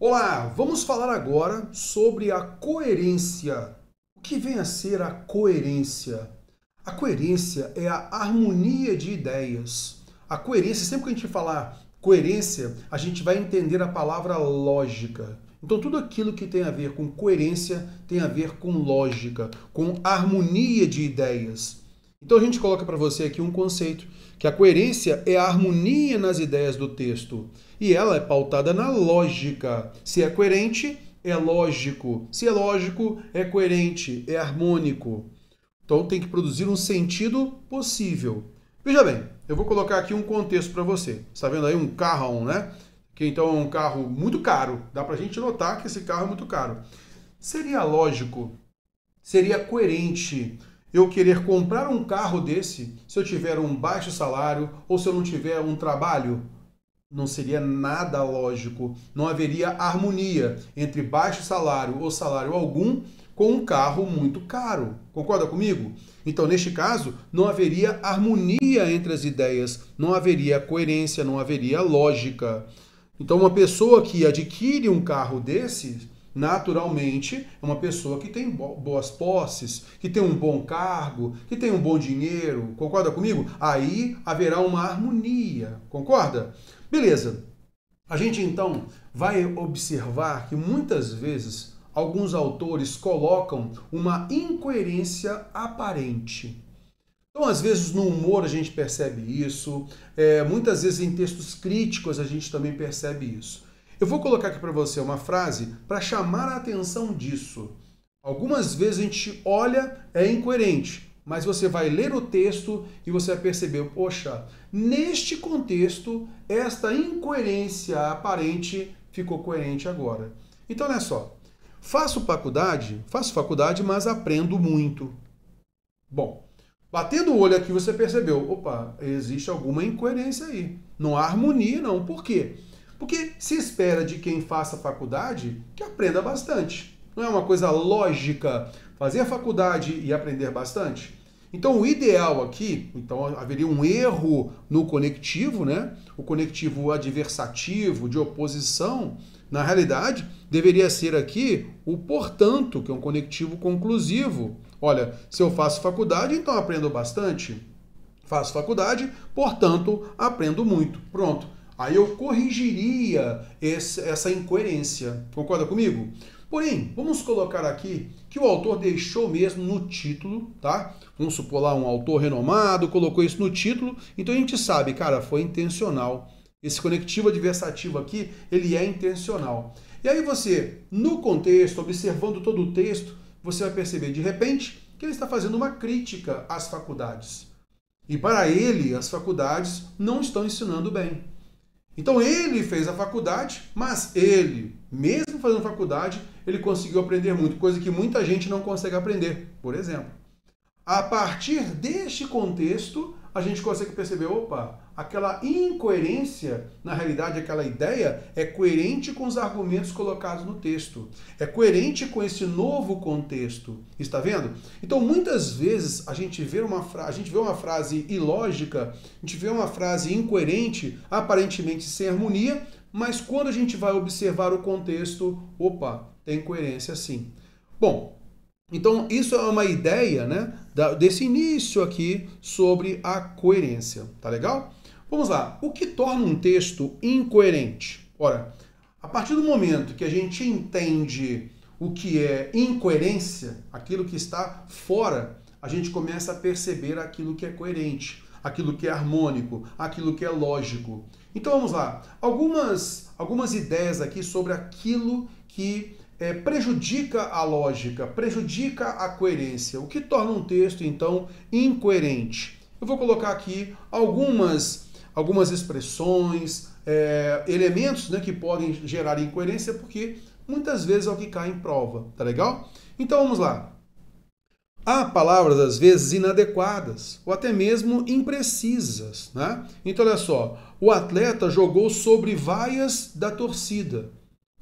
Olá, vamos falar agora sobre a coerência. O que vem a ser a coerência? A coerência é a harmonia de ideias. A coerência, sempre que a gente falar coerência, a gente vai entender a palavra lógica. Então, tudo aquilo que tem a ver com coerência tem a ver com lógica, com harmonia de ideias. Então, a gente coloca para você aqui um conceito, que a coerência é a harmonia nas ideias do texto. E ela é pautada na lógica. Se é coerente, é lógico. Se é lógico, é coerente, é harmônico. Então tem que produzir um sentido possível. Veja bem, eu vou colocar aqui um contexto para você. Está vendo aí um carrão, né? Que então é um carro muito caro. Dá para a gente notar que esse carro é muito caro. Seria lógico, seria coerente eu querer comprar um carro desse se eu tiver um baixo salário ou se eu não tiver um trabalho? Não seria nada lógico. Não haveria harmonia entre baixo salário ou salário algum com um carro muito caro. Concorda comigo? Então, neste caso, não haveria harmonia entre as ideias, não haveria coerência, não haveria lógica. Então, uma pessoa que adquire um carro desse, naturalmente, é uma pessoa que tem boas posses, que tem um bom cargo, que tem um bom dinheiro. Concorda comigo? Aí haverá uma harmonia. Concorda? Beleza. A gente então vai observar que muitas vezes alguns autores colocam uma incoerência aparente. Então, às vezes, no humor a gente percebe isso, muitas vezes em textos críticos a gente também percebe isso. Eu vou colocar aqui para você uma frase para chamar a atenção disso. Algumas vezes a gente olha, é incoerente, mas você vai ler o texto e você vai perceber, poxa, neste contexto, esta incoerência aparente ficou coerente agora. Então, olha só, faço faculdade, mas aprendo muito. Bom, batendo o olho aqui, você percebeu, opa, existe alguma incoerência aí. Não há harmonia, não. Por quê? Porque se espera de quem faça faculdade que aprenda bastante. Não é uma coisa lógica fazer a faculdade e aprender bastante? Então, o ideal aqui, então haveria um erro no conectivo, né? O conectivo adversativo, de oposição, na realidade, deveria ser aqui o portanto, que é um conectivo conclusivo. Olha, se eu faço faculdade, então aprendo bastante. Faço faculdade, portanto, aprendo muito. Pronto. Aí eu corrigiria essa incoerência. Concorda comigo? Porém, vamos colocar aqui que o autor deixou mesmo no título, tá? Vamos supor lá um autor renomado, colocou isso no título, então a gente sabe, cara, foi intencional. Esse conectivo adversativo aqui, ele é intencional. E aí você, no contexto, observando todo o texto, você vai perceber de repente que ele está fazendo uma crítica às faculdades. E para ele, as faculdades não estão ensinando bem. Então ele fez a faculdade, mas ele, mesmo fazendo faculdade, ele conseguiu aprender muito, coisa que muita gente não consegue aprender, por exemplo. A partir deste contexto, a gente consegue perceber, opa, aquela incoerência, na realidade, aquela ideia é coerente com os argumentos colocados no texto. É coerente com esse novo contexto. Está vendo? Então, muitas vezes, a gente vê uma frase ilógica, a gente vê uma frase incoerente, aparentemente sem harmonia, mas quando a gente vai observar o contexto, opa, tem coerência sim. Bom, então, isso é uma ideia, né, desse início aqui sobre a coerência. Tá legal? Vamos lá. O que torna um texto incoerente? Ora, a partir do momento que a gente entende o que é incoerência, aquilo que está fora, a gente começa a perceber aquilo que é coerente, aquilo que é harmônico, aquilo que é lógico. Então, vamos lá. Algumas ideias aqui sobre aquilo que prejudica a lógica, prejudica a coerência. O que torna um texto, então, incoerente? Eu vou colocar aqui algumas expressões, elementos, né, que podem gerar incoerência, porque muitas vezes é o que cai em prova, tá legal? Então vamos lá. Há palavras, às vezes, inadequadas, ou até mesmo imprecisas, né? Então, olha só, o atleta jogou sobre vaias da torcida.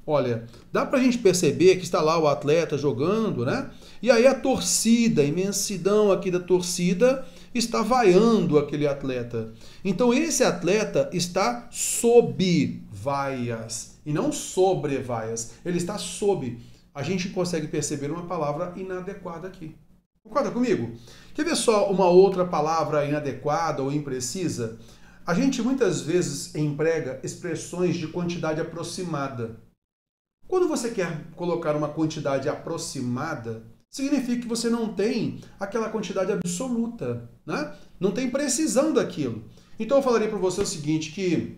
Olha, dá pra gente perceber que está lá o atleta jogando, né? E aí a torcida, a imensidão aqui da torcida, está vaiando aquele atleta. Então esse atleta está sob vaias e não sobre vaias. Ele está sob. A gente consegue perceber uma palavra inadequada aqui. Concorda comigo? Quer ver só uma outra palavra inadequada ou imprecisa? A gente muitas vezes emprega expressões de quantidade aproximada. Quando você quer colocar uma quantidade aproximada, significa que você não tem aquela quantidade absoluta, né? Não tem precisão daquilo. Então eu falaria para você o seguinte, que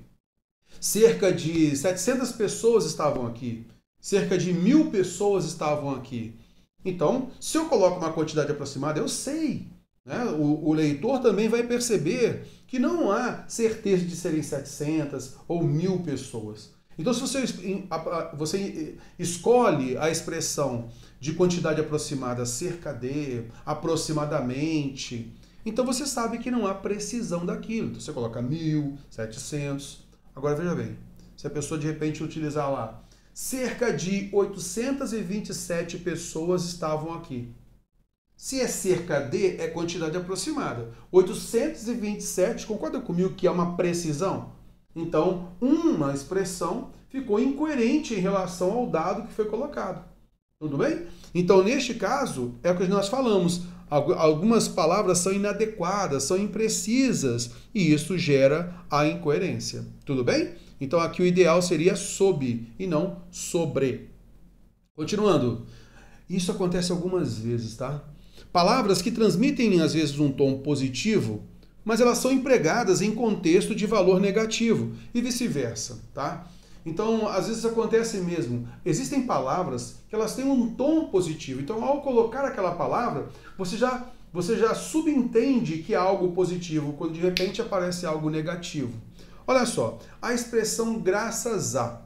cerca de 700 pessoas estavam aqui, cerca de 1000 pessoas estavam aqui. Então, se eu coloco uma quantidade aproximada, eu sei, né? O leitor também vai perceber que não há certeza de serem 700 ou 1000 pessoas. Então, se você escolhe a expressão de quantidade aproximada, cerca de, aproximadamente, então você sabe que não há precisão daquilo. Então, você coloca 1000, 700. Agora, veja bem, se a pessoa de repente utilizar lá, cerca de 827 pessoas estavam aqui. Se é cerca de, é quantidade aproximada. 827, concorda comigo que é uma precisão? Então, uma expressão ficou incoerente em relação ao dado que foi colocado. Tudo bem? Então, neste caso, é o que nós falamos. Algumas palavras são inadequadas, são imprecisas, e isso gera a incoerência. Tudo bem? Então, aqui o ideal seria sob e não sobre. Continuando. Isso acontece algumas vezes, tá? Palavras que transmitem, às vezes, um tom positivo, mas elas são empregadas em contexto de valor negativo e vice-versa, tá? Então, às vezes acontece mesmo. Existem palavras que elas têm um tom positivo. Então, ao colocar aquela palavra, você já subentende que é algo positivo, quando de repente aparece algo negativo. Olha só, a expressão graças a.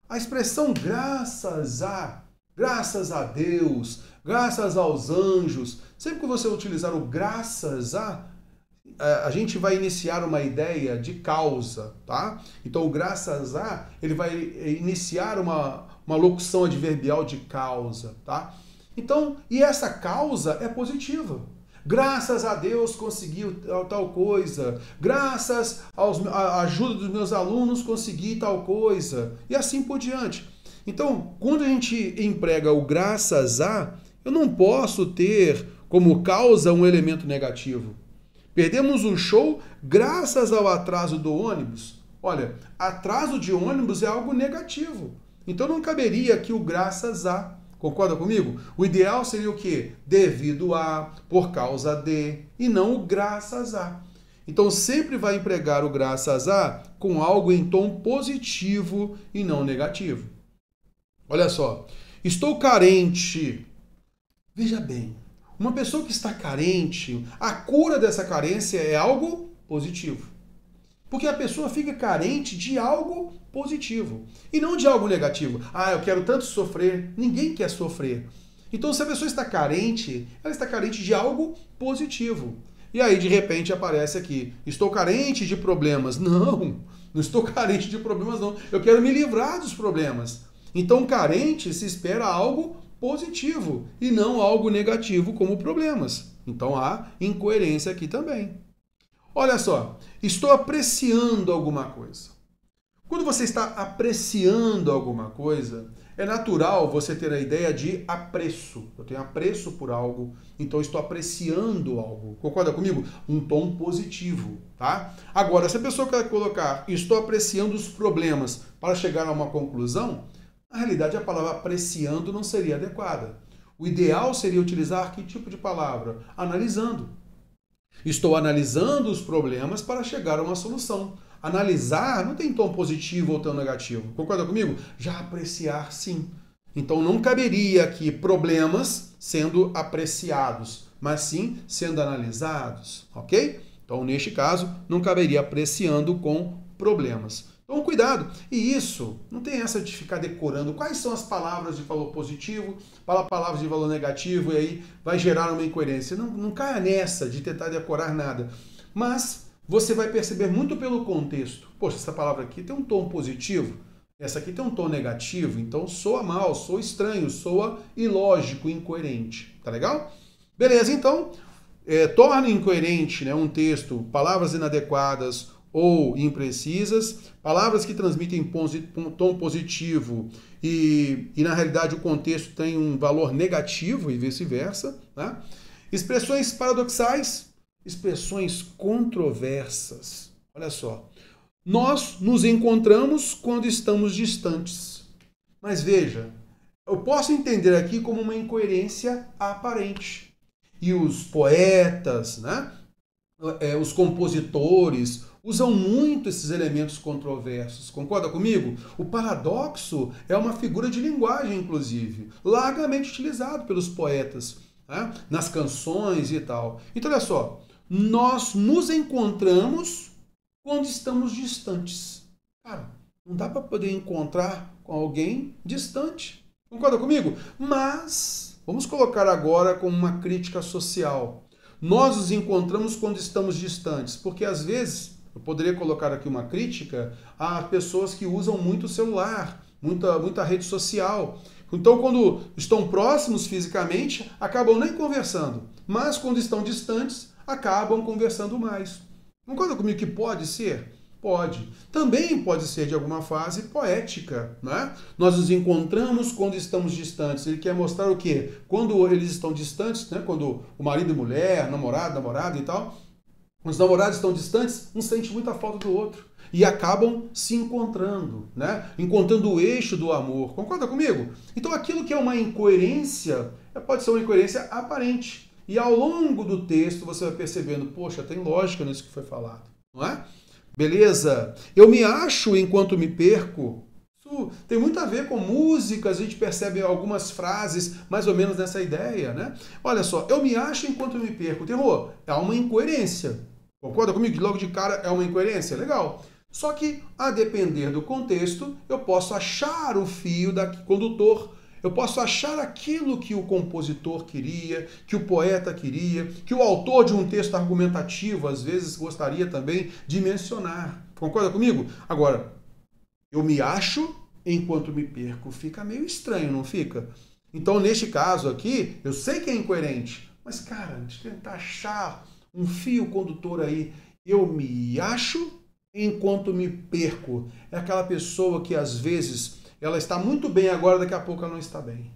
A expressão graças a Deus, graças aos anjos. Sempre que você utilizar o graças a gente vai iniciar uma ideia de causa, tá? Então, o graças a, ele vai iniciar uma locução adverbial de causa, tá? Então, e essa causa é positiva. Graças a Deus consegui tal coisa. Graças à ajuda dos meus alunos consegui tal coisa. E assim por diante. Então, quando a gente emprega o graças a, eu não posso ter como causa um elemento negativo. Perdemos um show graças ao atraso do ônibus. Olha, atraso de ônibus é algo negativo. Então não caberia aqui o graças a. Concorda comigo? O ideal seria o quê? Devido a, por causa de, e não o graças a. Então sempre vai empregar o graças a com algo em tom positivo e não negativo. Olha só, estou carente. Veja bem, uma pessoa que está carente, a cura dessa carência é algo positivo. Porque a pessoa fica carente de algo positivo e não de algo negativo. Ah, eu quero tanto sofrer. Ninguém quer sofrer. Então, se a pessoa está carente, ela está carente de algo positivo. E aí, de repente, aparece aqui, estou carente de problemas. Não estou carente de problemas, não. Eu quero me livrar dos problemas. Então, carente se espera algo positivo e não algo negativo como problemas. Então, há incoerência aqui também. Olha só, estou apreciando alguma coisa. Quando você está apreciando alguma coisa, é natural você ter a ideia de apreço. Eu tenho apreço por algo, então estou apreciando algo. Concorda comigo? Um tom positivo, tá? Agora, se a pessoa quer colocar estou apreciando os problemas para chegar a uma conclusão, na realidade a palavra apreciando não seria adequada. O ideal seria utilizar que tipo de palavra? Analisando. Estou analisando os problemas para chegar a uma solução. Analisar não tem tom positivo ou tom negativo. Concorda comigo? Já apreciar, sim. Então não caberia aqui problemas sendo apreciados, mas sim sendo analisados, ok? Então, neste caso, não caberia apreciando com problemas. Então, cuidado. E isso, não tem essa de ficar decorando quais são as palavras de valor positivo, palavras de valor negativo, e aí vai gerar uma incoerência. Não caia nessa de tentar decorar nada. Mas você vai perceber muito pelo contexto. Poxa, essa palavra aqui tem um tom positivo, essa aqui tem um tom negativo, então soa mal, soa estranho, soa ilógico, incoerente. Tá legal? Beleza, então, torna incoerente, né, um texto, palavras inadequadas, ou imprecisas, palavras que transmitem tom positivo e na realidade o contexto tem um valor negativo e vice-versa, né? Expressões paradoxais, expressões controversas. Olha só, nós nos encontramos quando estamos distantes. Mas veja, eu posso entender aqui como uma incoerência aparente. E os poetas, né, os compositores, usam muito esses elementos controversos. Concorda comigo? O paradoxo é uma figura de linguagem, inclusive, largamente utilizado pelos poetas, né, nas canções e tal. Então, olha só, nós nos encontramos quando estamos distantes. Cara, não dá para poder encontrar com alguém distante. Concorda comigo? Mas vamos colocar agora como uma crítica social. Nós nos encontramos quando estamos distantes, porque às vezes, eu poderia colocar aqui uma crítica a pessoas que usam muito o celular, muita rede social. Então, quando estão próximos fisicamente, acabam nem conversando, mas quando estão distantes, acabam conversando mais. Concorda comigo que pode ser? Pode. Também pode ser, de alguma fase, poética, né? Nós nos encontramos quando estamos distantes. Ele quer mostrar o quê? Quando eles estão distantes, né? Quando o marido e mulher, namorada e tal, os namorados estão distantes, um sente muita falta do outro. E acabam se encontrando, né? Encontrando o eixo do amor. Concorda comigo? Então aquilo que é uma incoerência, pode ser uma incoerência aparente. E ao longo do texto você vai percebendo, poxa, tem lógica nisso que foi falado, não é? Beleza? Eu me acho enquanto me perco. Isso tem muito a ver com música, a gente percebe algumas frases mais ou menos nessa ideia, né? Olha só, eu me acho enquanto me perco. Terror, é uma incoerência. Concorda comigo? Logo de cara é uma incoerência? Legal. Só que, a depender do contexto, eu posso achar o fio condutor. Eu posso achar aquilo que o compositor queria, que o poeta queria, que o autor de um texto argumentativo, às vezes, gostaria também de mencionar. Concorda comigo? Agora, eu me acho enquanto me perco. Fica meio estranho, não fica? Então, neste caso aqui, eu sei que é incoerente, mas, cara, deixa eu tentar achar um fio condutor aí. Eu me acho enquanto me perco. É aquela pessoa que, às vezes, ela está muito bem agora, daqui a pouco ela não está bem.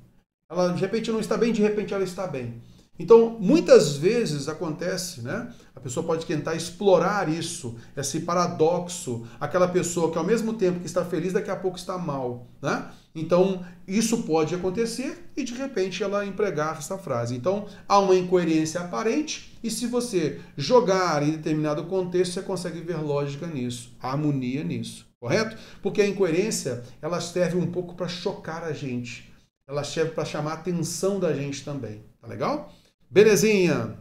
Ela, de repente, não está bem, de repente ela está bem. Então, muitas vezes acontece, né? A pessoa pode tentar explorar isso, esse paradoxo, aquela pessoa que ao mesmo tempo que está feliz, daqui a pouco está mal, né? Então, isso pode acontecer e de repente ela empregar essa frase. Então, há uma incoerência aparente e se você jogar em determinado contexto, você consegue ver lógica nisso, harmonia nisso, correto? Porque a incoerência, ela serve um pouco para chocar a gente, ela serve para chamar a atenção da gente também, tá legal? Belezinha!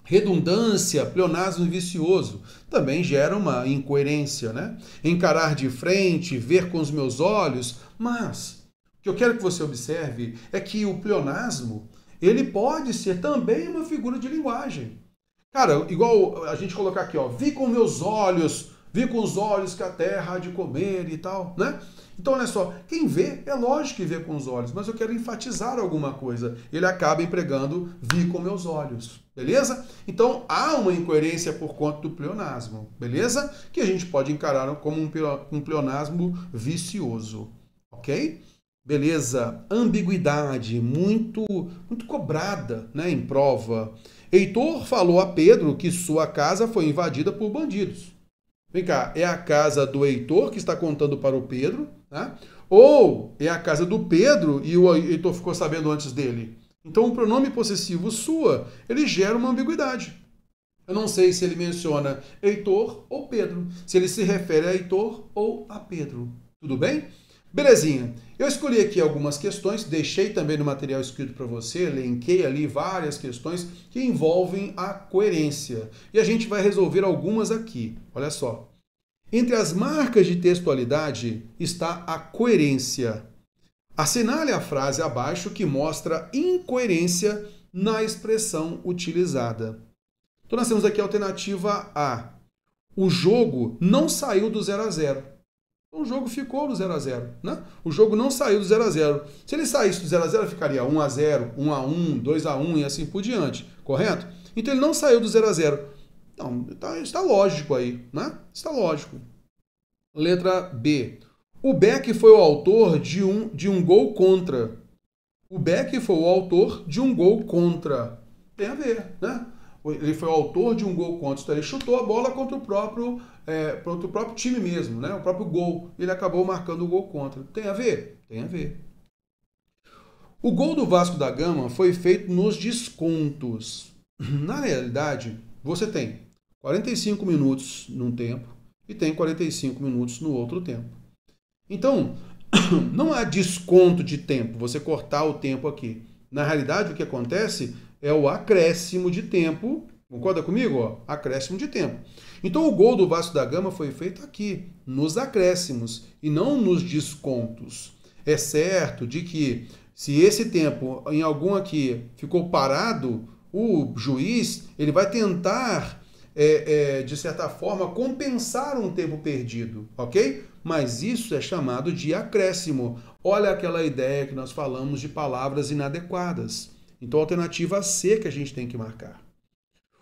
Redundância, pleonasmo vicioso, também gera uma incoerência, né? Encarar de frente, ver com os meus olhos, mas o que eu quero que você observe é que o pleonasmo, ele pode ser também uma figura de linguagem. Cara, igual a gente colocar aqui, ó, vi com meus olhos, vi com os olhos que a terra há de comer e tal, né? Então, olha só, quem vê, é lógico que vê com os olhos, mas eu quero enfatizar alguma coisa. Ele acaba empregando vi com meus olhos, beleza? Então, há uma incoerência por conta do pleonasmo, beleza? Que a gente pode encarar como um pleonasmo vicioso, ok? Beleza, ambiguidade, muito cobrada, né, em prova. Heitor falou a Pedro que sua casa foi invadida por bandidos. Vem cá, é a casa do Heitor que está contando para o Pedro, né? Ou é a casa do Pedro e o Heitor ficou sabendo antes dele? Então o pronome possessivo sua, ele gera uma ambiguidade. Eu não sei se ele menciona Heitor ou Pedro, se ele se refere a Heitor ou a Pedro. Tudo bem? Belezinha. Eu escolhi aqui algumas questões, deixei também no material escrito para você, elenquei ali várias questões que envolvem a coerência. E a gente vai resolver algumas aqui. Olha só. Entre as marcas de textualidade está a coerência. Assinale a frase abaixo que mostra incoerência na expressão utilizada. Então nós temos aqui a alternativa A. O jogo não saiu do 0 a 0. O jogo ficou no 0 a 0, né? O jogo não saiu do 0 a 0. Se ele saísse do 0 a 0, ficaria 1 a 0, 1 a 1, 2 a 1 e assim por diante, correto? Então ele não saiu do 0 a 0. Não, está lógico aí, né? Está lógico. Letra B. O Beck foi o autor de um gol contra. O Beck foi o autor de um gol contra. Tem a ver, né? Ele foi o autor de um gol contra. Então, ele chutou a bola contra o próprio time mesmo, né? O próprio gol. Ele acabou marcando o gol contra. Tem a ver? Tem a ver. O gol do Vasco da Gama foi feito nos descontos. Na realidade, você tem 45 minutos num tempo e tem 45 minutos no outro tempo. Então, não há desconto de tempo, você cortar o tempo aqui. Na realidade, o que acontece é o acréscimo de tempo. Concorda comigo? Ó, acréscimo de tempo. Então, o gol do Vasco da Gama foi feito aqui, nos acréscimos, e não nos descontos. É certo de que, se esse tempo em algum aqui ficou parado, o juiz ele vai tentar, de certa forma, compensar um tempo perdido, ok? Mas isso é chamado de acréscimo. Olha aquela ideia que nós falamos de palavras inadequadas. Então, a alternativa C que a gente tem que marcar.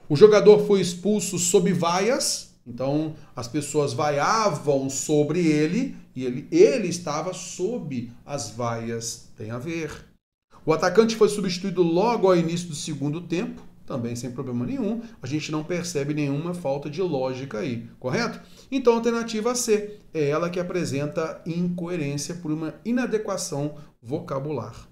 O jogador foi expulso sob vaias, então as pessoas vaiavam sobre ele e ele estava sob as vaias. Tem a ver. O atacante foi substituído logo ao início do segundo tempo, também sem problema nenhum. A gente não percebe nenhuma falta de lógica aí, correto? Então a alternativa C é ela que apresenta incoerência por uma inadequação vocabular.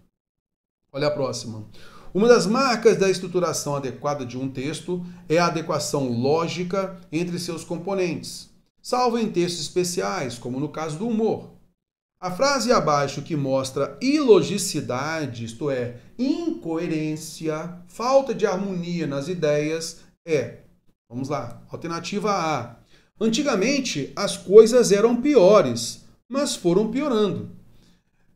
Olha a próxima. Uma das marcas da estruturação adequada de um texto é a adequação lógica entre seus componentes, salvo em textos especiais, como no caso do humor. A frase abaixo que mostra ilogicidade, isto é, incoerência, falta de harmonia nas ideias, vamos lá, alternativa A. Antigamente, as coisas eram piores, mas foram piorando.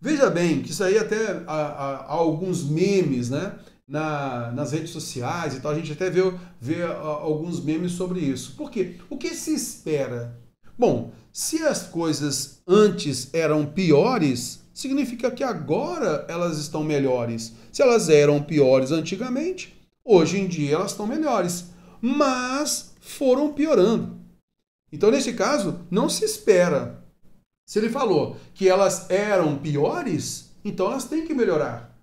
Veja bem que isso aí até há alguns memes, né? Nas redes sociais e tal, a gente até vê alguns memes sobre isso. Por quê? O que se espera? Bom, se as coisas antes eram piores, significa que agora elas estão melhores. Se elas eram piores antigamente, hoje em dia elas estão melhores. Mas foram piorando. Então, nesse caso, não se espera. Se ele falou que elas eram piores, então elas têm que melhorar.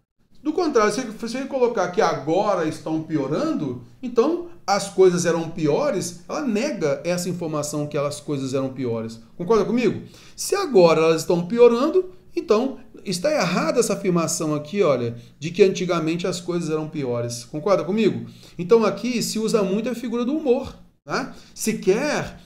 Do contrário, se ele colocar que agora estão piorando, então as coisas eram piores, ela nega essa informação que as coisas eram piores. Concorda comigo? Se agora elas estão piorando, então está errada essa afirmação aqui, olha, de que antigamente as coisas eram piores. Concorda comigo? Então aqui se usa muito a figura do humor. Né? Se quer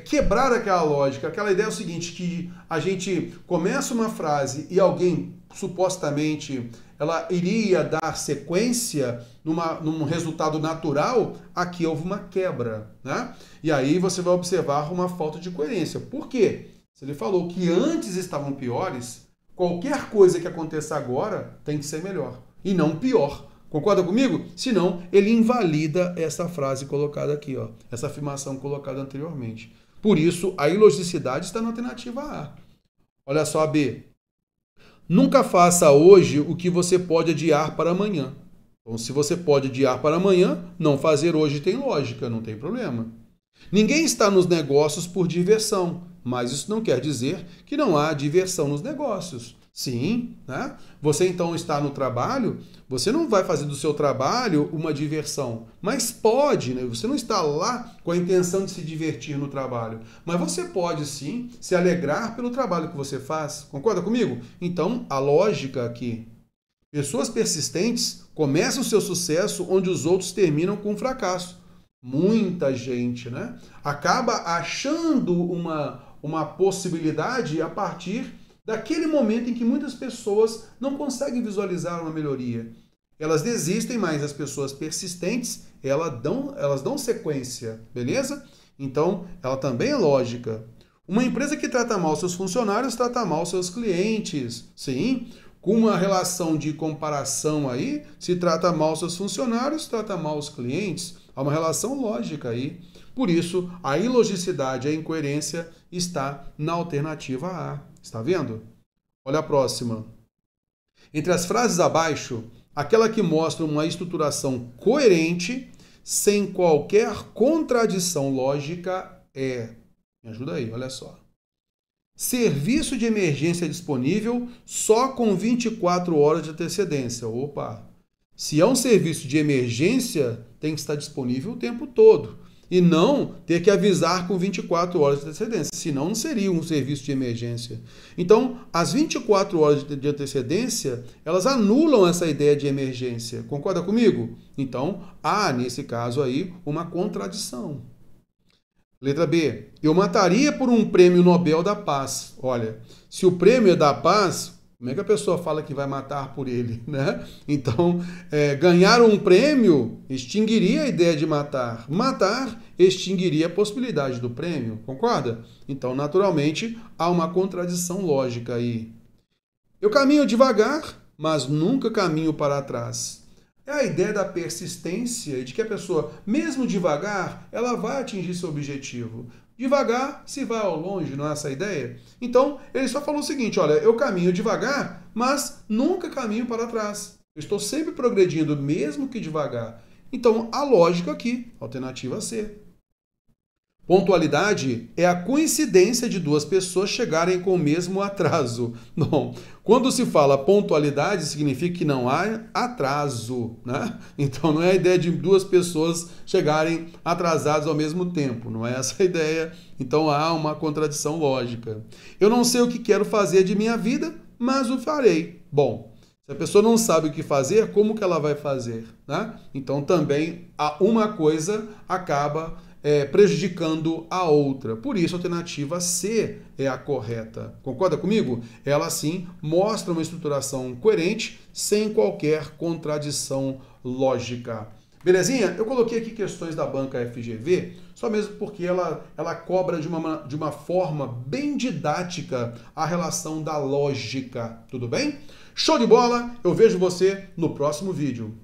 quebrar aquela lógica, aquela ideia é o seguinte, que a gente começa uma frase e alguém supostamente ela iria dar sequência num resultado natural, aqui houve uma quebra, né? E aí você vai observar uma falta de coerência. Por quê? Se ele falou que antes estavam piores, qualquer coisa que aconteça agora tem que ser melhor e não pior. Concorda comigo? Senão, ele invalida essa frase colocada aqui, ó, essa afirmação colocada anteriormente. Por isso, a ilogicidade está na alternativa A. Olha só a B. Nunca faça hoje o que você pode adiar para amanhã. Então, se você pode adiar para amanhã, não fazer hoje tem lógica, não tem problema. Ninguém está nos negócios por diversão, mas isso não quer dizer que não há diversão nos negócios. Sim, né? Você então está no trabalho, você não vai fazer do seu trabalho uma diversão, mas pode, né? Você não está lá com a intenção de se divertir no trabalho, mas você pode sim se alegrar pelo trabalho que você faz. Concorda comigo? Então, a lógica aqui. Pessoas persistentes começam o seu sucesso onde os outros terminam com um fracasso. Muita gente, né? Acaba achando uma possibilidade a partir daquele momento em que muitas pessoas não conseguem visualizar uma melhoria. Elas desistem, mas as pessoas persistentes, elas dão sequência, beleza? Então, ela também é lógica. Uma empresa que trata mal seus funcionários, trata mal seus clientes. Sim, com uma relação de comparação aí, se trata mal seus funcionários, trata mal os clientes. Há uma relação lógica aí. Por isso, a ilogicidade, a incoerência está na alternativa A. Está vendo? Olha a próxima. Entre as frases abaixo, aquela que mostra uma estruturação coerente sem qualquer contradição lógica é... Me ajuda aí, olha só. Serviço de emergência disponível só com 24 horas de antecedência. Opa! Se é um serviço de emergência, tem que estar disponível o tempo todo. E não ter que avisar com 24 horas de antecedência. Senão não seria um serviço de emergência. Então, as 24 horas de antecedência, elas anulam essa ideia de emergência. Concorda comigo? Então, há, nesse caso aí, uma contradição. Letra B. Eu mataria por um prêmio Nobel da Paz. Olha, se o prêmio é da paz, como é que a pessoa fala que vai matar por ele, né? Então, ganhar um prêmio extinguiria a ideia de matar. Matar extinguiria a possibilidade do prêmio, concorda? Então, naturalmente, há uma contradição lógica aí. Eu caminho devagar, mas nunca caminho para trás. É a ideia da persistência e de que a pessoa, mesmo devagar, ela vai atingir seu objetivo. Devagar se vai ao longe, não é essa a ideia? Então, ele só falou o seguinte, olha, eu caminho devagar, mas nunca caminho para trás. Eu estou sempre progredindo, mesmo que devagar. Então, a lógica aqui, alternativa C. Pontualidade é a coincidência de duas pessoas chegarem com o mesmo atraso. Bom, quando se fala pontualidade, significa que não há atraso, né? Então não é a ideia de duas pessoas chegarem atrasadas ao mesmo tempo, não é essa a ideia. Então há uma contradição lógica. Eu não sei o que quero fazer de minha vida, mas o farei. Bom, se a pessoa não sabe o que fazer, como que ela vai fazer, né? Então também uma coisa acaba prejudicando a outra. Por isso, a alternativa C é a correta. Concorda comigo? Ela, sim, mostra uma estruturação coerente, sem qualquer contradição lógica. Belezinha? Eu coloquei aqui questões da banca FGV, só mesmo porque ela cobra de uma forma bem didática a relação da lógica. Tudo bem? Show de bola! Eu vejo você no próximo vídeo.